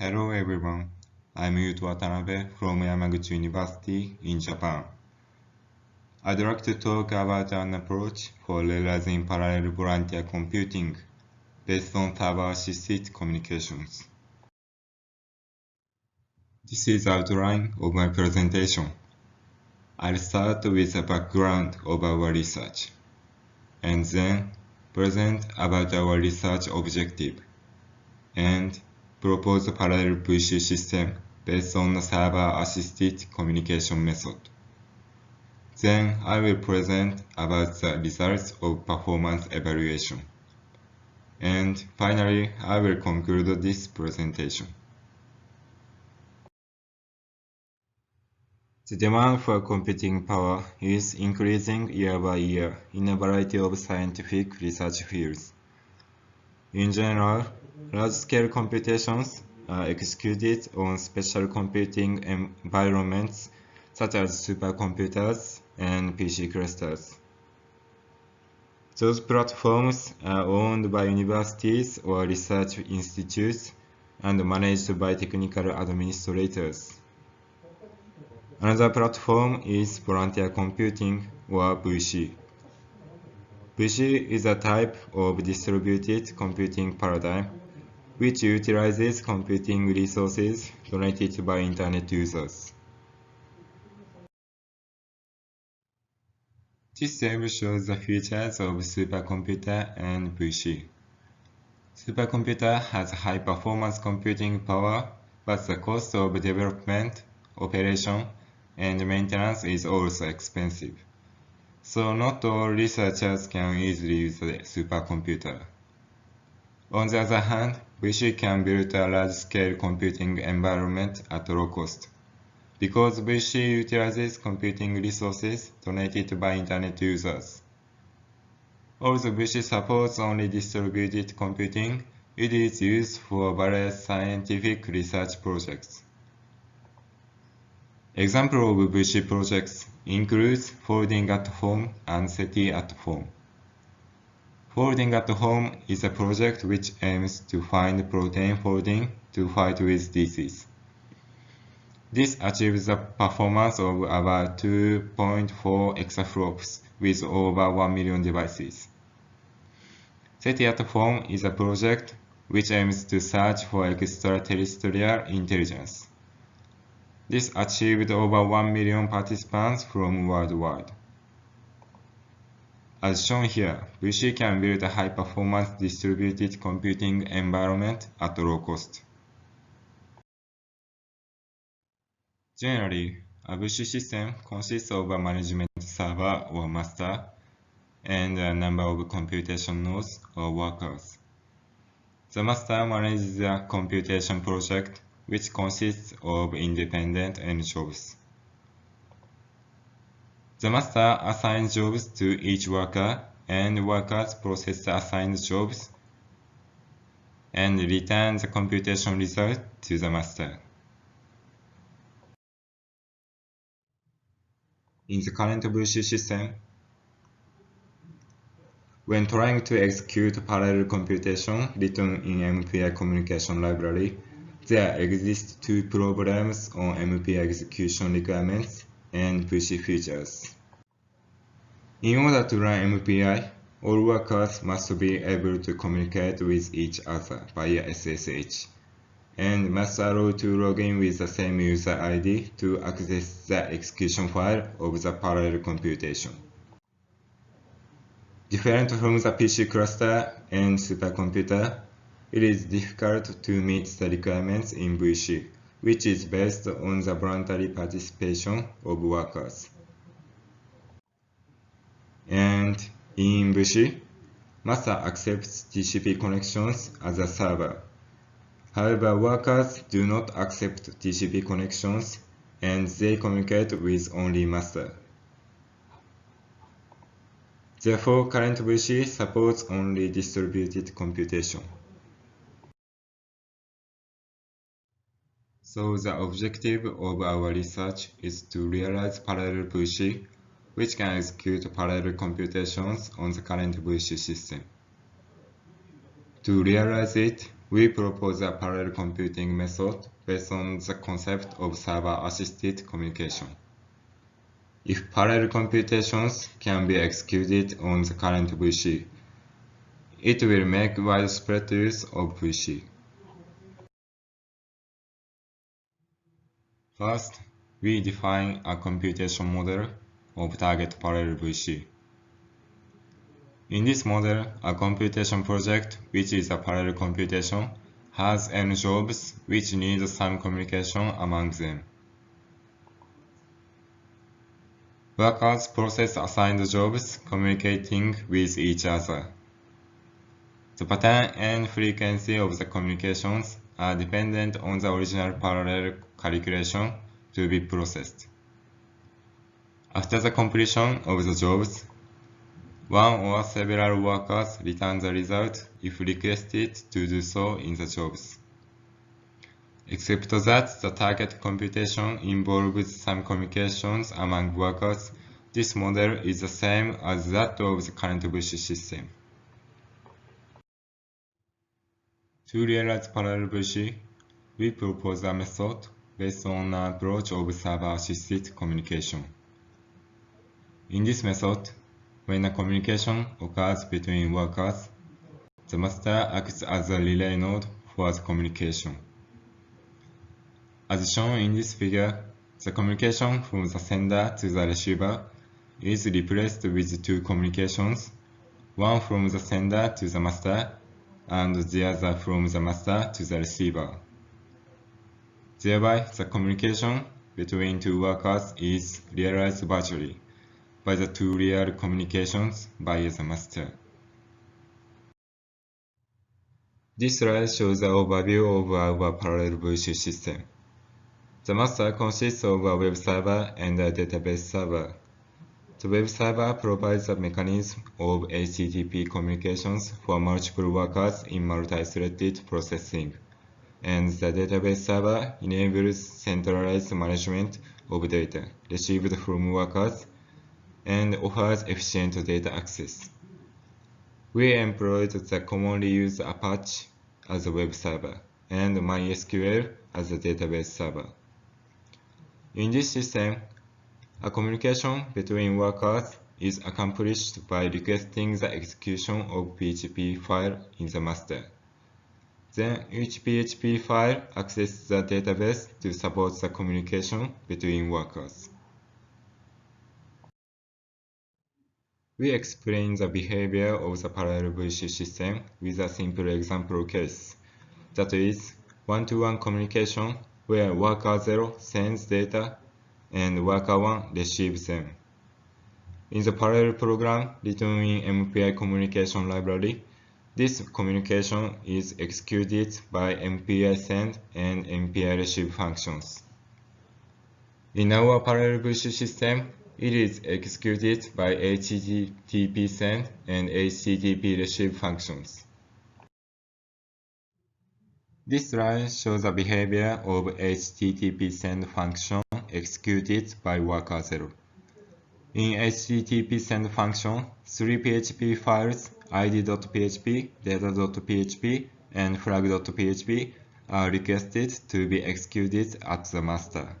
Hello everyone, I'm Yuto Watanabe from Yamaguchi University in Japan. I'd like to talk about an approach for realizing parallel volunteer computing based on server-assisted communications. This is the outline of my presentation. I'll start with a background of our research, and then present about our research objective, and propose a parallel VC system based on the server-assisted communication method. Then I will present about the results of performance evaluation. And finally, I will conclude this presentation. The demand for computing power is increasing year by year in a variety of scientific research fields. In general, large-scale computations are executed on special computing environments such as supercomputers and PC clusters. Those platforms are owned by universities or research institutes and managed by technical administrators. Another platform is volunteer computing, or VC. VC is a type of distributed computing paradigm which utilizes computing resources donated by Internet users. This table shows the features of supercomputer and VC. Supercomputer has high performance computing power, but the cost of development, operation, and maintenance is also expensive. So not all researchers can easily use the supercomputer. On the other hand, VC can build a large-scale computing environment at low cost. Because VC utilizes computing resources donated by Internet users. Although VC supports only distributed computing, it is used for various scientific research projects. Examples of VC projects include Folding at Home and SETI at Home. Folding at Home is a project which aims to find protein folding to fight with disease. This achieves a performance of about 2.4 exaflops with over 1 million devices. SETI at Home is a project which aims to search for extraterrestrial intelligence. This achieved over 1 million participants from worldwide. As shown here, VC can build a high-performance distributed computing environment at low cost. Generally, a VC system consists of a management server or master and a number of computation nodes or workers. The master manages the computation project, which consists of independent end jobs. The master assigns jobs to each worker, and workers process the assigned jobs and return the computation result to the master. In the current VC system, when trying to execute parallel computation written in MPI communication library, there exist two problems on MPI execution requirements and VC features. In order to run MPI, all workers must be able to communicate with each other via SSH, and must allow to log in with the same user ID to access the execution file of the parallel computation. Different from the PC cluster and supercomputer, it is difficult to meet the requirements in VC, which is based on the voluntary participation of workers. And in VC, master accepts TCP connections as a server. However, workers do not accept TCP connections, and they communicate with only master. Therefore, current VC supports only distributed computation. So the objective of our research is to realize parallel VC, which can execute parallel computations on the current VC system. To realize it, we propose a parallel computing method based on the concept of server-assisted communication. If parallel computations can be executed on the current VC, it will make widespread use of VC. First, we define a computation model of target parallel VC. In this model, a computation project, which is a parallel computation, has n jobs which need some communication among them. Workers process assigned jobs communicating with each other. The pattern and frequency of the communications are dependent on the original parallel calculation to be processed. After the completion of the jobs, one or several workers return the result if requested to do so in the jobs. Except that the target computation involves some communications among workers, this model is the same as that of the current VC system. To realize parallel VC, we propose a method based on an approach of server-assisted communication. In this method, when a communication occurs between workers, the master acts as a relay node for the communication. As shown in this figure, the communication from the sender to the receiver is replaced with two communications, one from the sender to the master and the other from the master to the receiver. Thereby, the communication between two workers is realized virtually by the two real communications via the master. This slide shows the overview of our parallel VC system. The master consists of a web server and a database server. The web server provides a mechanism of HTTP communications for multiple workers in multi-threaded processing, and the database server enables centralized management of data received from workers and offers efficient data access. We employed the commonly used Apache as a web server and MySQL as a database server. In this system, a communication between workers is accomplished by requesting the execution of PHP file in the master. Then each PHP file accesses the database to support the communication between workers. We explain the behavior of the parallel VC system with a simple example case, that is, one-to-one communication where worker 0 sends data and worker 1 receives them. In the parallel program written in MPI communication library, this communication is executed by MPI send and MPI receive functions. In our parallel VC system, it is executed by HTTP send and HTTP receive functions. This line shows the behavior of HTTP send function executed by worker 0. In HTTP send function, three PHP files id.php, data.php, and flag.php are requested to be executed at the master.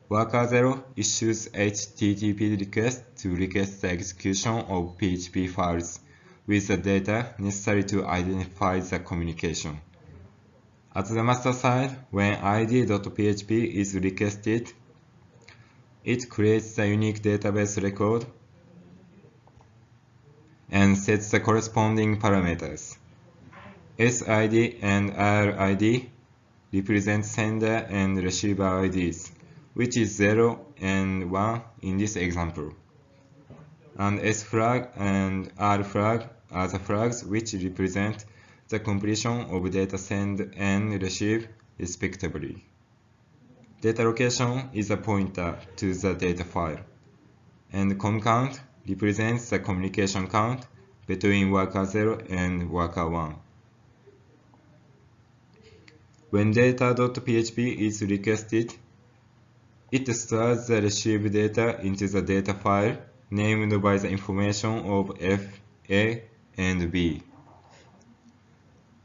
Worker 0 issues HTTP request to request the execution of PHP files with the data necessary to identify the communication. At the master side, when id.php is requested, it creates the unique database record and sets the corresponding parameters. SID and RID represent sender and receiver IDs, which is 0 and 1 in this example. And S flag and R flag are the flags which represent the completion of data send and receive respectively. Data location is a pointer to the data file, and com count represents the communication count between worker 0 and worker 1. When data.php is requested, it stores the received data into the data file named by the information of F, A, and B.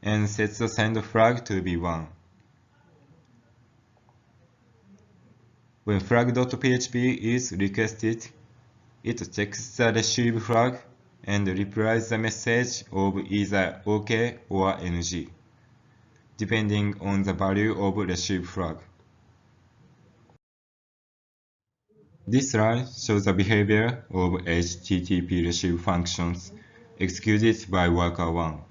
and sets the send flag to be 1. When flag.php is requested, it checks the receive flag and replies the message of either OK or NG, depending on the value of receive flag. This line shows the behavior of HTTP receive functions executed by worker 1.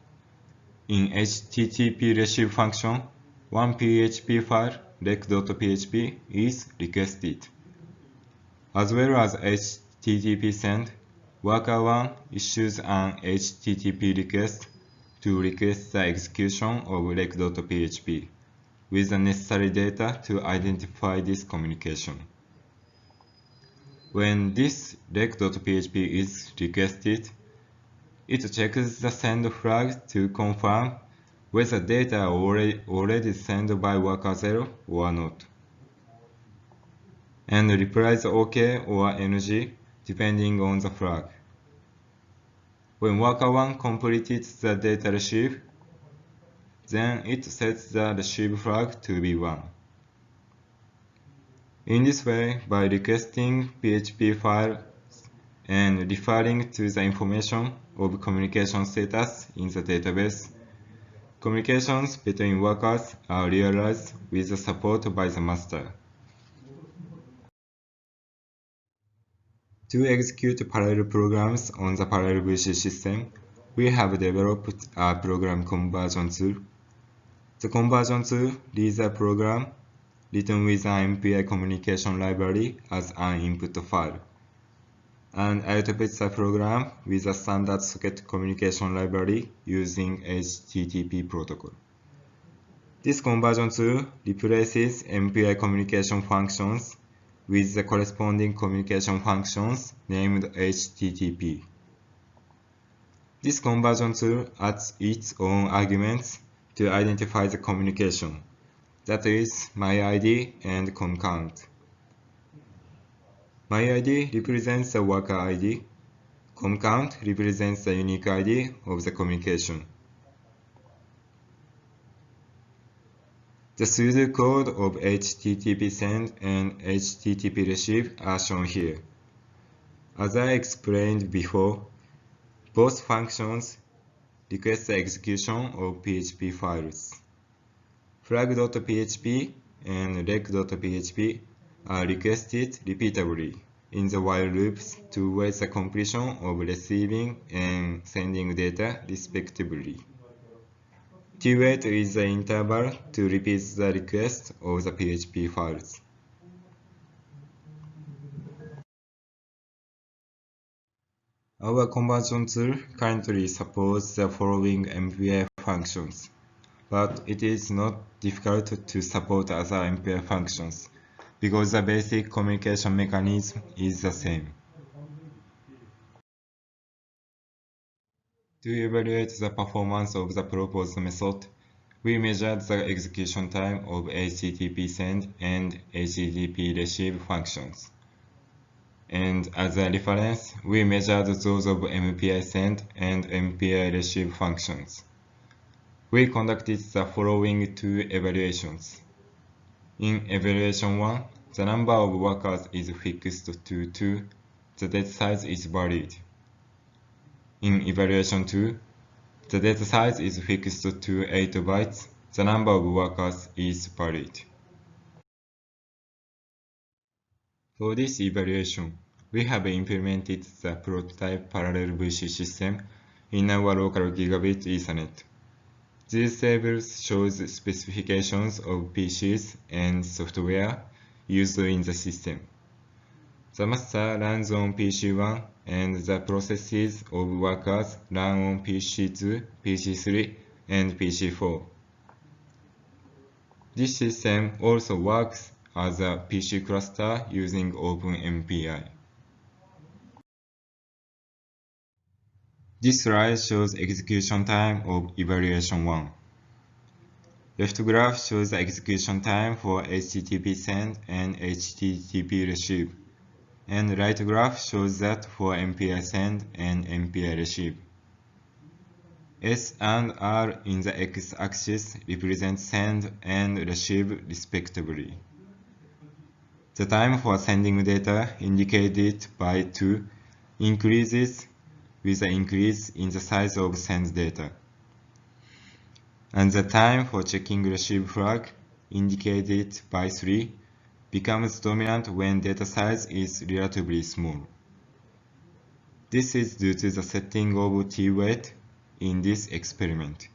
In HTTP receive function, one PHP file rec.php is requested. As well as HTTP send, worker 1 issues an HTTP request to request the execution of rec.php with the necessary data to identify this communication. When this rec.php is requested, it checks the send flag to confirm whether data already sent by worker 0 or not, and replies OK or NG depending on the flag. When worker 1 completed the data receive, then it sets the receive flag to be 1. In this way, by requesting PHP files and referring to the information of communication status in the database, communications between workers are realized with the support by the master. To execute parallel programs on the parallel VC system, we have developed a program conversion tool. The conversion tool reads a program written with an MPI communication library as an input file, and outputs a program with a standard socket communication library using HTTP protocol. This conversion tool replaces MPI communication functions with the corresponding communication functions named HTTP. This conversion tool adds its own arguments to identify the communication, that is, myID and comcount. myID represents the worker ID, comcount represents the unique ID of the communication. The pseudocode of HTTP send and HTTP receive are shown here. As I explained before, both functions request the execution of PHP files. Flag.php and rec.php are requested repeatedly in the while loops towards the completion of receiving and sending data respectively. T-wait is the interval to repeat the request of the PHP files. Our conversion tool currently supports the following MPI functions, but it is not difficult to support other MPI functions because the basic communication mechanism is the same. To evaluate the performance of the proposed method, we measured the execution time of HTTP send and HTTP receive functions. And as a reference, we measured those of MPI send and MPI receive functions. We conducted the following two evaluations. In evaluation 1, the number of workers is fixed to 2, the data size is varied. In evaluation 2, the data size is fixed to 8 bytes, the number of workers is varied. For this evaluation, we have implemented the prototype parallel VC system in our local gigabit Ethernet. These tables show the specifications of PCs and software used in the system. The master runs on PC1 and the processes of workers run on PC2, PC3, and PC4. This system also works as a PC cluster using OpenMPI. This slide shows execution time of evaluation 1. Left graph shows the execution time for HTTP send and HTTP receive, and right graph shows that for MPI send and MPI receive. S and R in the x-axis represent send and receive respectively. The time for sending data, indicated by 2, increases with the increase in the size of send data. And the time for checking receive flag, indicated by 3, becomes dominant when data size is relatively small. This is due to the setting of t-weight in this experiment.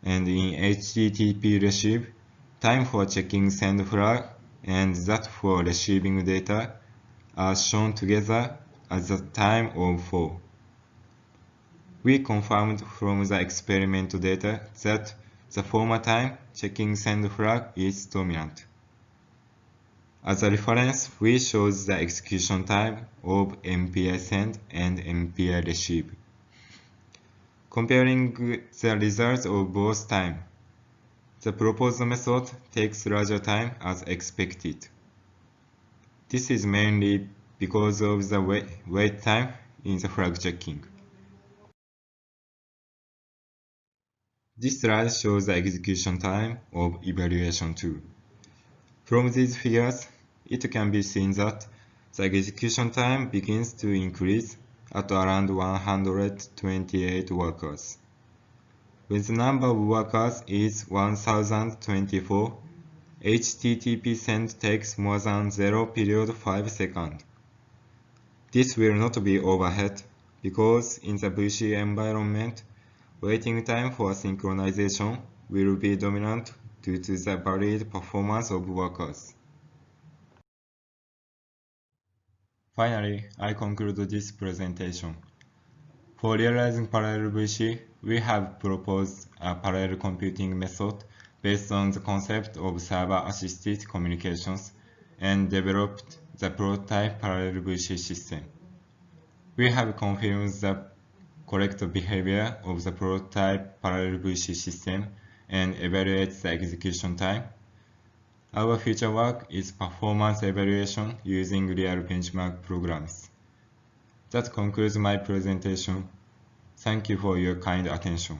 And in HTTP receive, time for checking send flag and that for receiving data are shown together as the time of 4. We confirmed from the experiment data that the former time checking send flag is dominant. As a reference, we showed the execution time of MPI send and MPI receive. Comparing the results of both times, the proposed method takes larger time as expected. This is mainly because of the wait time in the flag checking. This slide shows the execution time of evaluation 2. From these figures, it can be seen that the execution time begins to increase at around 128 workers. When the number of workers is 1024, HTTP send takes more than 0.5 seconds. This will not be overhead because in the VC environment, waiting time for synchronization will be dominant due to the varied performance of workers. Finally, I conclude this presentation. For realizing parallel VC, we have proposed a parallel computing method based on the concept of server-assisted communications and developed the prototype parallel VC system. We have confirmed the correct behavior of the prototype parallel VC system and evaluate the execution time. Our future work is performance evaluation using real benchmark programs. That concludes my presentation. Thank you for your kind attention.